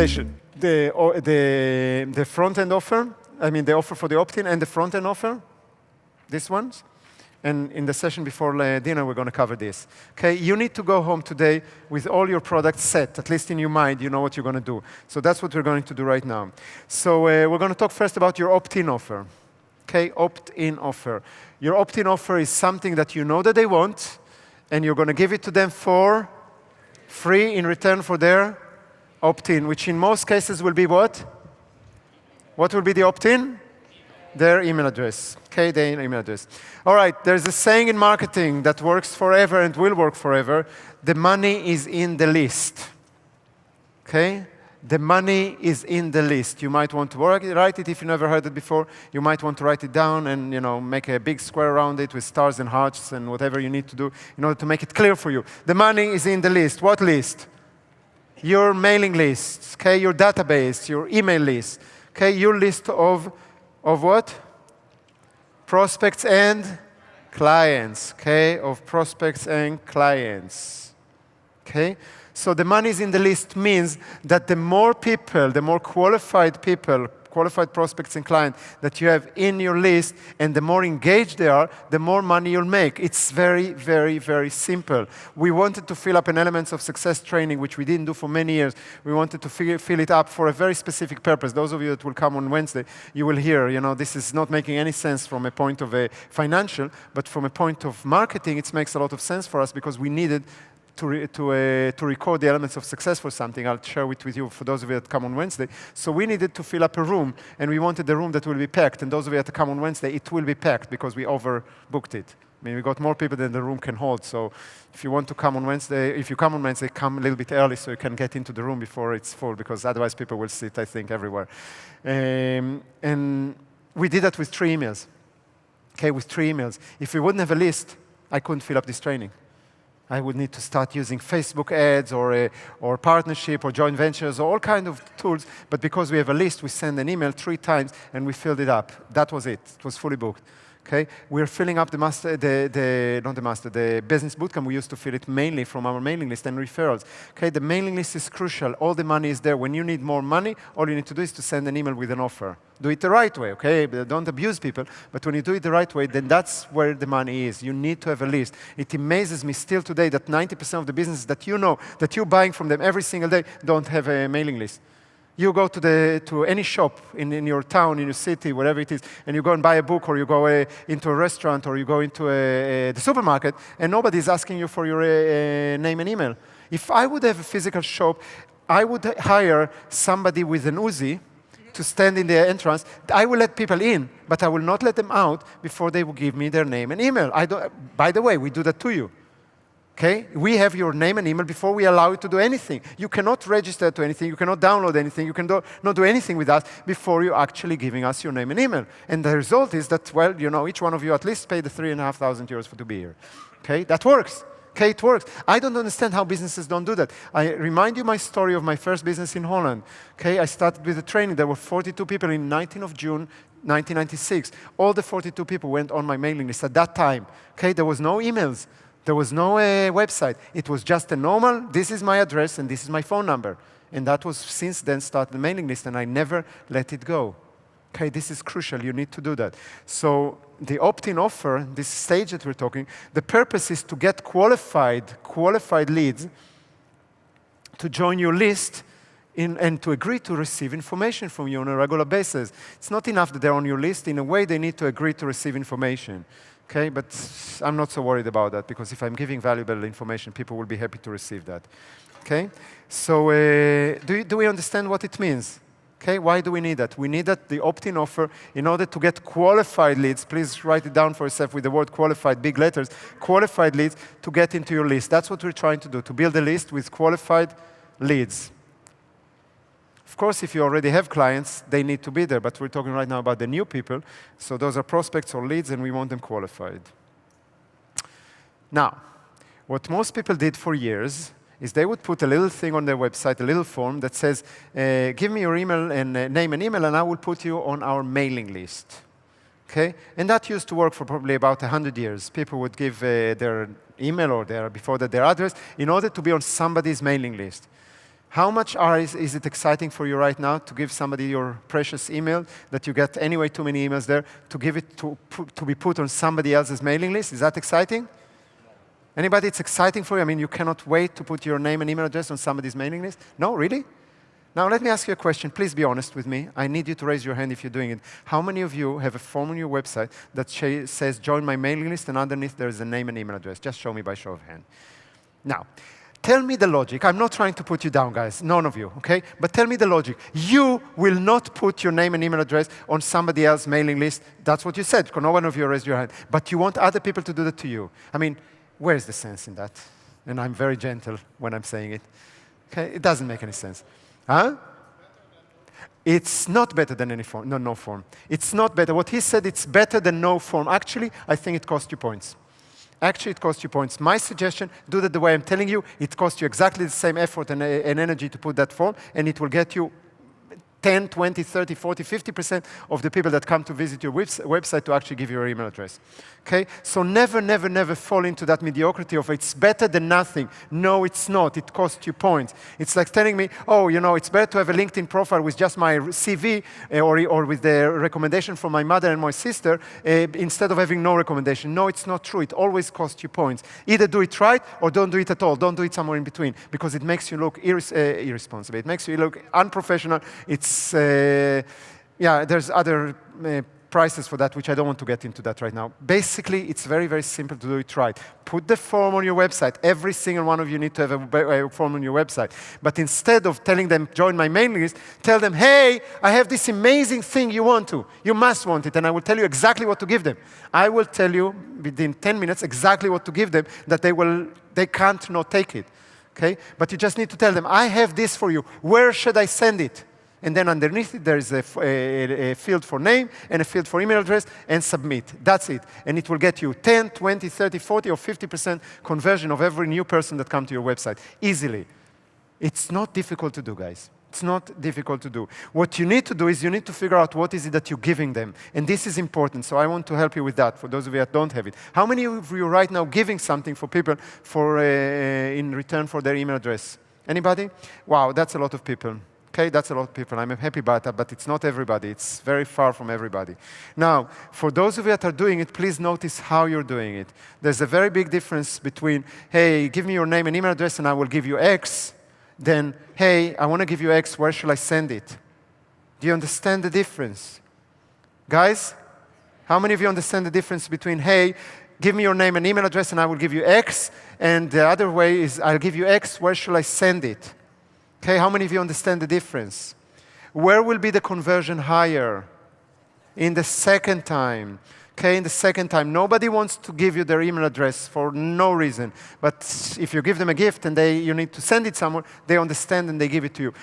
session. The front-end offer, I mean the offer for the opt-in and the front-end offer, these ones. And in the session before dinner, we're going to cover this. Okay, you need to go home today with all your products set, at least in your mind, you know what you're going to do. So that's what we're going to do right now. So we're going to talk first about your opt-in offer. Okay, opt-in offer. Your opt-in offer is something that you know that they want, and you're going to give it to them for free in return for their opt-in, which in most cases will be what? What will be the opt-in? Their email address. Okay, their email address. All right, there's a saying in marketing that works forever and will work forever. The money is in the list. Okay? The money is in the list. You might want to write it if you never heard it before. You might want to write it down and make a big square around it with stars and hearts and whatever you need to do in order to make it clear for you. The money is in the list. What list? Your mailing list. Okay, your database, your email list. Okay, your list of what? Prospects and clients. Okay, of prospects and clients. Okay, so the money is in the list means that the more people, the more qualified people, qualified prospects and clients that you have in your list, and the more engaged they are, the more money you'll make. It's very, very, very simple. We wanted to fill up an Elements of Success training, which we didn't do for many years. We wanted to fill it up for a very specific purpose. Those of you that will come on Wednesday, you will hear, this is not making any sense from a point of a financial, but from a point of marketing, it makes a lot of sense for us because we needed to record the Elements of Success for something. I'll share it with you for those of you that come on Wednesday. So we needed to fill up a room, and we wanted the room that will be packed. And those of you that come on Wednesday, it will be packed because we overbooked it. I mean, we got more people than the room can hold. So if you want to come on Wednesday, if you come on Wednesday, come a little bit early so you can get into the room before it's full, because otherwise people will sit, I think, everywhere. And we did that with 3 emails. Okay, with 3 emails. If we wouldn't have a list, I couldn't fill up this training. I would need to start using Facebook ads or partnership or joint ventures or all kinds of tools. But because we have a list, we send an email 3 times and we filled it up. That was it. It was fully booked. Okay? We're filling up the business bootcamp. We used to fill it mainly from our mailing list and referrals. Okay? The mailing list is crucial. All the money is there. When you need more money, all you need to do is to send an email with an offer. Do it the right way, okay? Don't abuse people. But when you do it the right way, then that's where the money is. You need to have a list. It amazes me still today that 90% of the businesses that you know, that you're buying from them every single day, don't have a mailing list. You go to any shop in your town, in your city, wherever it is, and you go and buy a book, or you go into a restaurant, or you go into the supermarket, and nobody's asking you for your name and email. If I would have a physical shop, I would hire somebody with an Uzi to stand in the entrance. I will let people in, but I will not let them out before they will give me their name and email. By the way, we do that to you. Okay? We have your name and email before we allow you to do anything. You cannot register to anything. You cannot download anything. You cannot do anything with us before you're actually giving us your name and email. And the result is that, well, each one of you at least paid the 3,500 euros to be here. Okay? That works. Okay, it works. I don't understand how businesses don't do that. I remind you my story of my first business in Holland. Okay, I started with a training. There were 42 people in 19th of June, 1996. All the 42 people went on my mailing list at that time. Okay, there was no emails. There was no website. It was just a normal, this is my address and this is my phone number. And that was since then started the mailing list, and I never let it go. Okay, this is crucial. You need to do that. So the opt-in offer, this stage that we're talking, the purpose is to get qualified leads to join your list and to agree to receive information from you on a regular basis. It's not enough that they're on your list. In a way, they need to agree to receive information. Okay, but I'm not so worried about that, because if I'm giving valuable information, people will be happy to receive that. Okay, so do we understand what it means? Okay, why do we need that? We need that, the opt-in offer, in order to get qualified leads. Please write it down for yourself with the word qualified, big letters. Qualified leads to get into your list. That's what we're trying to do, to build a list with qualified leads. Of course, if you already have clients, they need to be there, but we're talking right now about the new people. So those are prospects or leads, and we want them qualified. Now, what most people did for years is they would put a little thing on their website, a little form that says, give me your email and name and email, and I will put you on our mailing list. Okay? And that used to work for probably about 100 years. People would give their email or their address in order to be on somebody's mailing list. How much is it exciting for you right now to give somebody your precious email that you get anyway too many emails there, to give it to be put on somebody else's mailing list? Is that exciting? Anybody, it's exciting for you? I mean, you cannot wait to put your name and email address on somebody's mailing list? No, really? Now, let me ask you a question. Please be honest with me. I need you to raise your hand if you're doing it. How many of you have a form on your website that says, join my mailing list, and underneath there is a name and email address? Just show me by show of hand. Now, tell me the logic. I'm not trying to put you down, guys. None of you, okay? But tell me the logic. You will not put your name and email address on somebody else's mailing list. That's what you said, because no one of you raised your hand. But you want other people to do that to you. I mean, where's the sense in that? And I'm very gentle when I'm saying it. Okay? It doesn't make any sense. Huh? It's not better than any form. No form. It's not better. What he said, it's better than no form. Actually, I think it costs you points. Actually, it costs you points. My suggestion, do that the way I'm telling you. It costs you exactly the same effort and energy to put that form, and it will get you 10, 20, 30, 40, 50% of the people that come to visit your website to actually give you your email address. Okay? So never, never, never fall into that mediocrity of it's better than nothing. No, it's not. It costs you points. It's like telling me, oh, you know, it's better to have a LinkedIn profile with just my CV or with the recommendation from my mother and my sister instead of having no recommendation. No, it's not true. It always costs you points. Either do it right or don't do it at all. Don't do it somewhere in between because it makes you look irresponsible. It makes you look unprofessional. There's other prices for that, which I don't want to get into that right now. Basically, it's very, very simple to do it right. Put the form on your website. Every single one of you need to have a form on your website. But instead of telling them, join my mailing list, tell them, hey, I have this amazing thing you want to. You must want it, and I will tell you exactly what to give them. I will tell you within 10 minutes exactly what to give them, that they can't not take it. Okay? But you just need to tell them, I have this for you. Where should I send it? And then underneath it, there is a field for name and a field for email address, and submit. That's it. And it will get you 10, 20, 30, 40, or 50% conversion of every new person that comes to your website, easily. It's not difficult to do, guys. It's not difficult to do. What you need to do is you need to figure out what is it that you're giving them. And this is important, so I want to help you with that, for those of you that don't have it. How many of you right now giving something for people in return for their email address? Anybody? Wow, that's a lot of people. Okay, that's a lot of people. I'm happy about that, but it's not everybody. It's very far from everybody. Now, for those of you that are doing it, please notice how you're doing it. There's a very big difference between, hey, give me your name and email address and I will give you X, then, hey, I want to give you X, where shall I send it? Do you understand the difference? Guys, how many of you understand the difference between, hey, give me your name and email address and I will give you X, and the other way is, I'll give you X, where shall I send it? Okay, how many of you understand the difference? Where will be the conversion higher? In the second time. Okay, in the second time. Nobody wants to give you their email address for no reason. But if you give them a gift and you need to send it somewhere, they understand and they give it to you.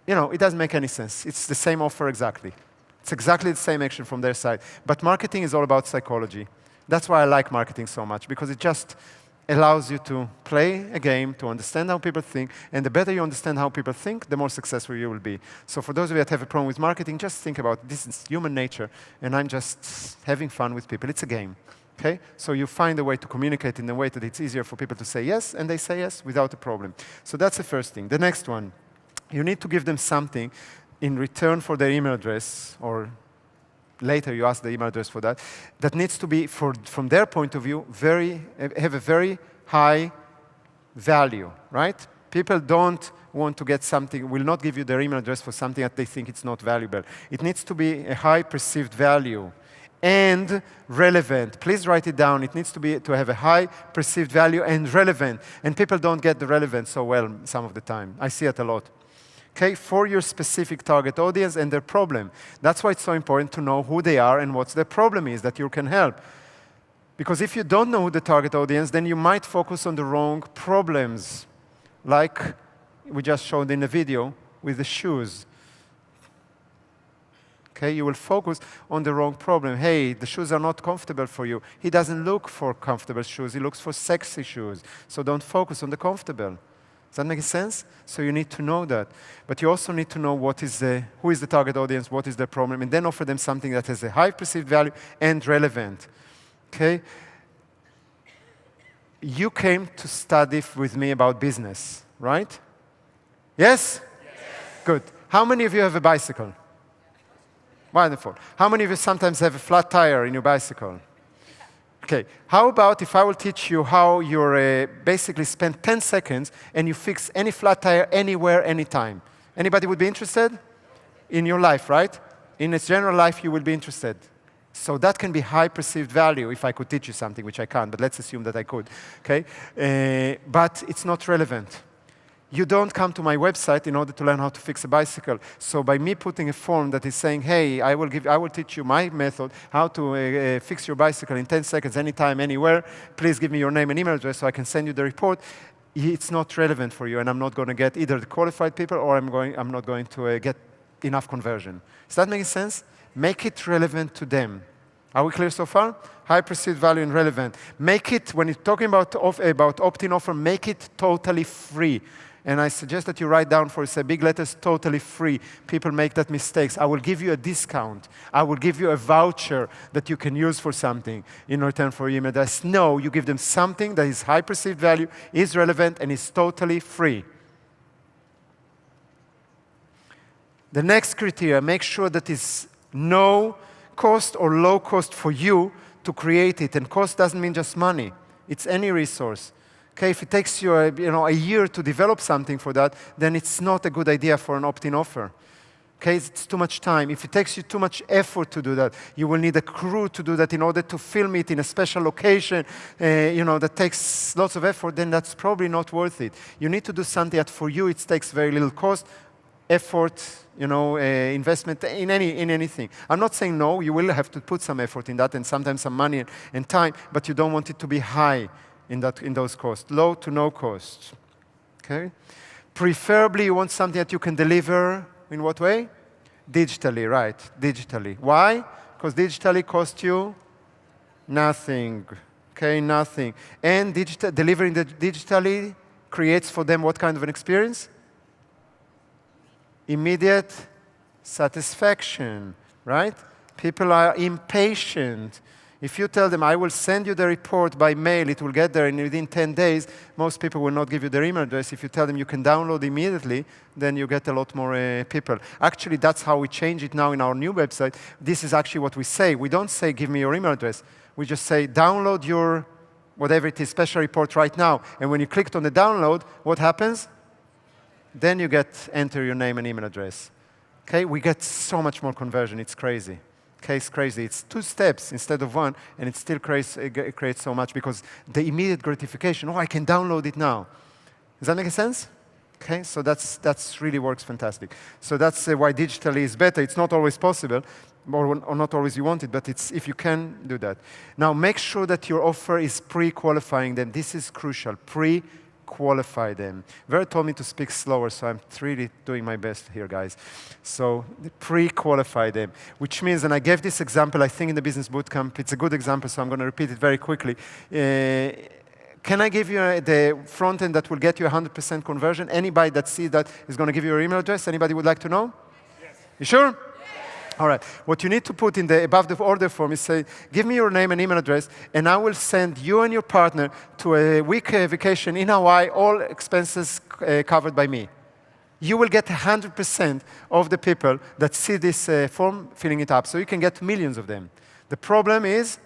You know, it doesn't make any sense. It's the same offer exactly. It's exactly the same action from their side. But marketing is all about psychology. That's why I like marketing so much, because it just allows you to play a game, to understand how people think, and the better you understand how people think, the more successful you will be. So for those of you that have a problem with marketing, just think about this is human nature, and I'm just having fun with people. It's a game, okay? So you find a way to communicate in a way that it's easier for people to say yes, and they say yes without a problem. So that's the first thing. The next one, you need to give them something in return for their email address, or later you ask the email address for that, that needs to be, from their point of view, have a very high value, right? People don't want to get something, will not give you their email address for something that they think it's not valuable. It needs to be a high perceived value and relevant. Please write it down. It needs to have a high perceived value and relevant. And people don't get the relevance so well some of the time. I see it a lot. Okay, for your specific target audience and their problem. That's why it's so important to know who they are and what their problem is that you can help. Because if you don't know who the target audience, then you might focus on the wrong problems, like we just showed in the video with the shoes. Okay, you will focus on the wrong problem. Hey, the shoes are not comfortable for you. He doesn't look for comfortable shoes. He looks for sexy shoes. So don't focus on the comfortable. Does that make sense? So you need to know that. But you also need to know who is the target audience, what is their problem, and then offer them something that has a high perceived value and relevant. Okay? You came to study with me about business, right? Yes? Good. How many of you have a bicycle? Wonderful. How many of you sometimes have a flat tire in your bicycle? Okay. How about if I will teach you how you basically spend 10 seconds and you fix any flat tire anywhere, anytime? Anybody would be interested? In your life, right? In its general life, you will be interested. So that can be high perceived value if I could teach you something, which I can't, but let's assume that I could. Okay? But it's not relevant. You don't come to my website in order to learn how to fix a bicycle. So by me putting a form that is saying, hey, I will teach you my method, how to fix your bicycle in 10 seconds, anytime, anywhere. Please give me your name and email address so I can send you the report. It's not relevant for you, and I'm not going to get either the qualified people or I'm not going to get enough conversion. Does that make sense? Make it relevant to them. Are we clear so far? High perceived value and relevant. Make it, when you're talking about opt-in offer, make it totally free. And I suggest that you write down for say big letters, totally free. People make that mistakes. I will give you a discount. I will give you a voucher that you can use for something in return for your email address. No, you give them something that is high perceived value, is relevant, and is totally free. The next criteria, make sure that it's no cost or low cost for you to create it. And cost doesn't mean just money. It's any resource. Okay, if it takes you a year to develop something for that, then it's not a good idea for an opt-in offer. Okay, it's too much time. If it takes you too much effort to do that, you will need a crew to do that in order to film it in a special location, that takes lots of effort, then that's probably not worth it. You need to do something that for you it takes very little cost, effort, investment in anything. I'm not saying no, you will have to put some effort in that and sometimes some money and time, but you don't want it to be high in those costs, low to no cost. Okay? Preferably you want something that you can deliver in what way? Digitally, right, digitally. Why? Because digitally costs you nothing. Okay, nothing. And delivering digitally creates for them what kind of an experience? Immediate satisfaction, right? People are impatient. If you tell them, I will send you the report by mail, it will get there and within 10 days, most people will not give you their email address. If you tell them you can download immediately, then you get a lot more people. Actually, that's how we change it now in our new website. This is actually what we say. We don't say, give me your email address. We just say, download your, whatever it is, special report right now. And when you clicked on the download, what happens? Then you enter your name and email address. Okay, we get so much more conversion. It's crazy. Okay, it's crazy. It's 2 steps instead of 1, and it still creates so much because the immediate gratification. Oh, I can download it now. Does that make sense? Okay, so that's really works fantastic. So that's why digitally is better. It's not always possible, or not always you want it, but it's if you can do that. Now, make sure that your offer is pre-qualifying them. This is crucial. Qualify them. Vera told me to speak slower, so I'm really doing my best here, guys. So pre-qualify them, which means, and I gave this example, I think in the business bootcamp, it's a good example, so I'm going to repeat it very quickly. Can I give you the front end that will get you 100% conversion? Anybody that sees that is going to give you your email address? Anybody would like to know? Yes. You sure? All right. What you need to put in above the order form is say, give me your name and email address, and I will send you and your partner to a week vacation in Hawaii, all expenses covered by me. You will get 100% of the people that see this form filling it up. So you can get millions of them. The problem is,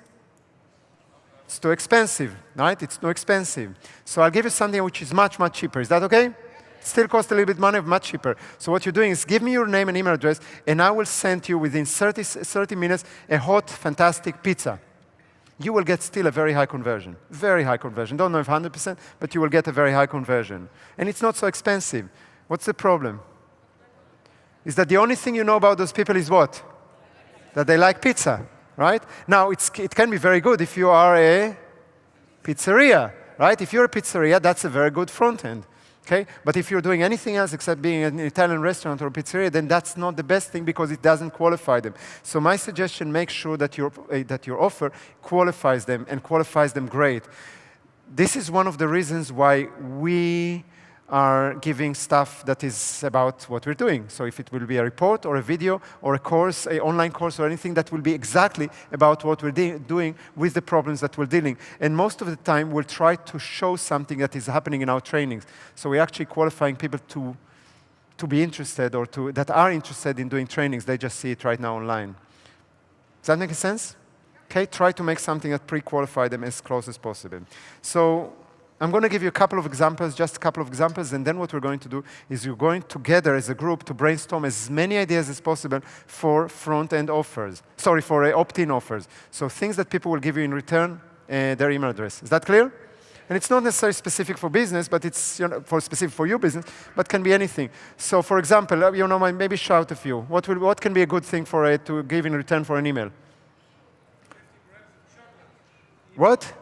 it's too expensive, right? It's too expensive. So I'll give you something which is much, much cheaper. Is that okay? Still costs a little bit money, much cheaper. So what you're doing is give me your name and email address, and I will send you within 30 minutes a hot, fantastic pizza. You will get still a very high conversion. Very high conversion. Don't know if 100%, but you will get a very high conversion. And it's not so expensive. What's the problem? Is that the only thing you know about those people is what? That they like pizza, right? Now, it can be very good if you are a pizzeria, right? If you're a pizzeria, that's a very good front end. Okay? But if you're doing anything else except being an Italian restaurant or a pizzeria, then that's not the best thing because it doesn't qualify them. So my suggestion, make sure that your offer qualifies them and qualifies them great. This is one of the reasons why we are giving stuff that is about what we're doing. So if it will be a report or a video or a course, an online course or anything that will be exactly about what we're doing with the problems that we're dealing. And most of the time, we'll try to show something that is happening in our trainings. So we're actually qualifying people to to be interested or that are interested in doing trainings, they just see it right now online. Does that make sense? Okay, try to make something that pre-qualify them as close as possible. So I'm going to give you a couple of examples, just a couple of examples, and then what we're going to do is we're going together as a group to brainstorm as many ideas as possible for front-end offers. Sorry, for opt-in offers. So things that people will give you in return, their email address. Is that clear? And it's not necessarily specific for business, but it's specific for your business, but can be anything. So for example, maybe shout a few. What can be a good thing for to give in return for an email? What?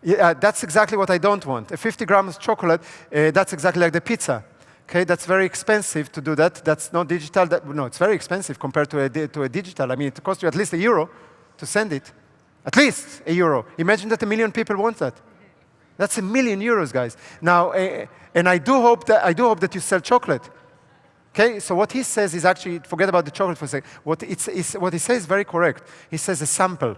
Yeah, that's exactly what I don't want. 50 grams of chocolate, that's exactly like the pizza. Okay, that's very expensive to do that. That's not digital. No, it's very expensive compared to a digital. I mean, it costs you at least €1 to send it. At least €1. Imagine that 1 million people want that. That's €1 million, guys. Now, and I do hope that you sell chocolate. Okay, so what he says is actually, forget about the chocolate for a second. What he says is very correct. He says a sample.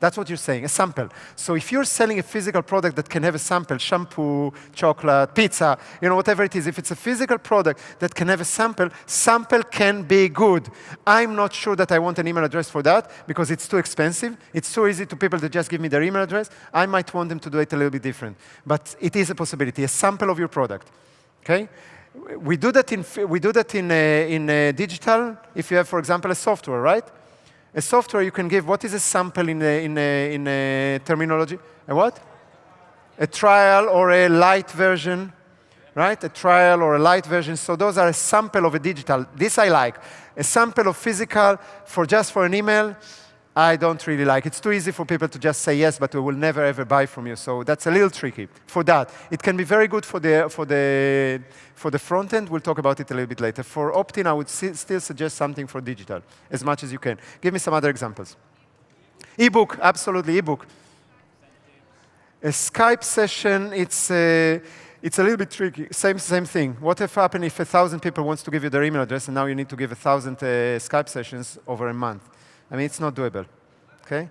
That's what you're saying, a sample. So if you're selling a physical product that can have a sample, shampoo, chocolate, pizza, whatever it is, if it's a physical product that can have a sample, sample can be good. I'm not sure that I want an email address for that because it's too expensive. It's too easy to people to just give me their email address. I might want them to do it a little bit different. But it is a possibility, a sample of your product. Okay? We do that in digital if you have, for example, a software, right? A software you can give, what is a sample in terminology? A what? A trial or a light version, right? A trial or a light version. So those are a sample of a digital. This I like. A sample of physical just for an email, I don't really like. It's too easy for people to just say yes, but we will never ever buy from you. So that's a little tricky for that. It can be very good for the front end. We'll talk about it a little bit later. For opt-in, I would still suggest something for digital as much as you can. Give me some other examples. Ebook, absolutely ebook. A Skype session, it's a little bit tricky. Same thing. What if happen if 1,000 people wants to give you their email address and now you need to give 1,000 Skype sessions over a month? I mean, it's not doable, okay?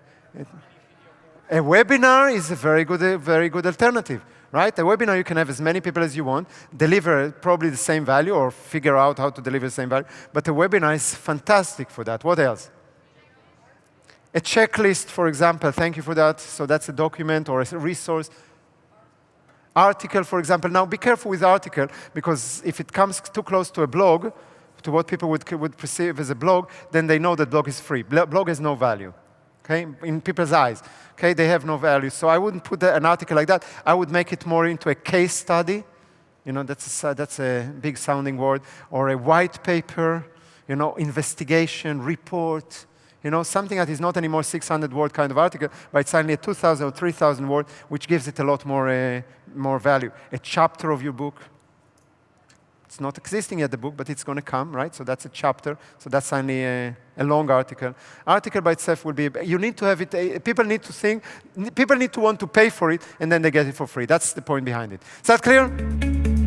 A webinar is a very good alternative, right? A webinar, you can have as many people as you want, deliver probably the same value or figure out how to deliver the same value, but a webinar is fantastic for that. What else? A checklist, for example, thank you for that. So that's a document or a resource. Article, for example. Now, be careful with article, because if it comes too close to a blog, to what people would perceive as a blog, then they know that blog is free. Blog has no value, okay, in people's eyes. Okay, they have no value. So I wouldn't put an article like that. I would make it more into a case study. That's a big sounding word. Or a white paper, investigation, report. Something that is not anymore 600-word kind of article, but it's only a 2,000 or 3,000 word, which gives it a lot more value. A chapter of your book. It's not existing yet, the book, but it's going to come, right? So that's a chapter. So that's only a long article. Article by itself will be, you need to have it, people need to think, people need to want to pay for it, and then they get it for free. That's the point behind it. Is that clear?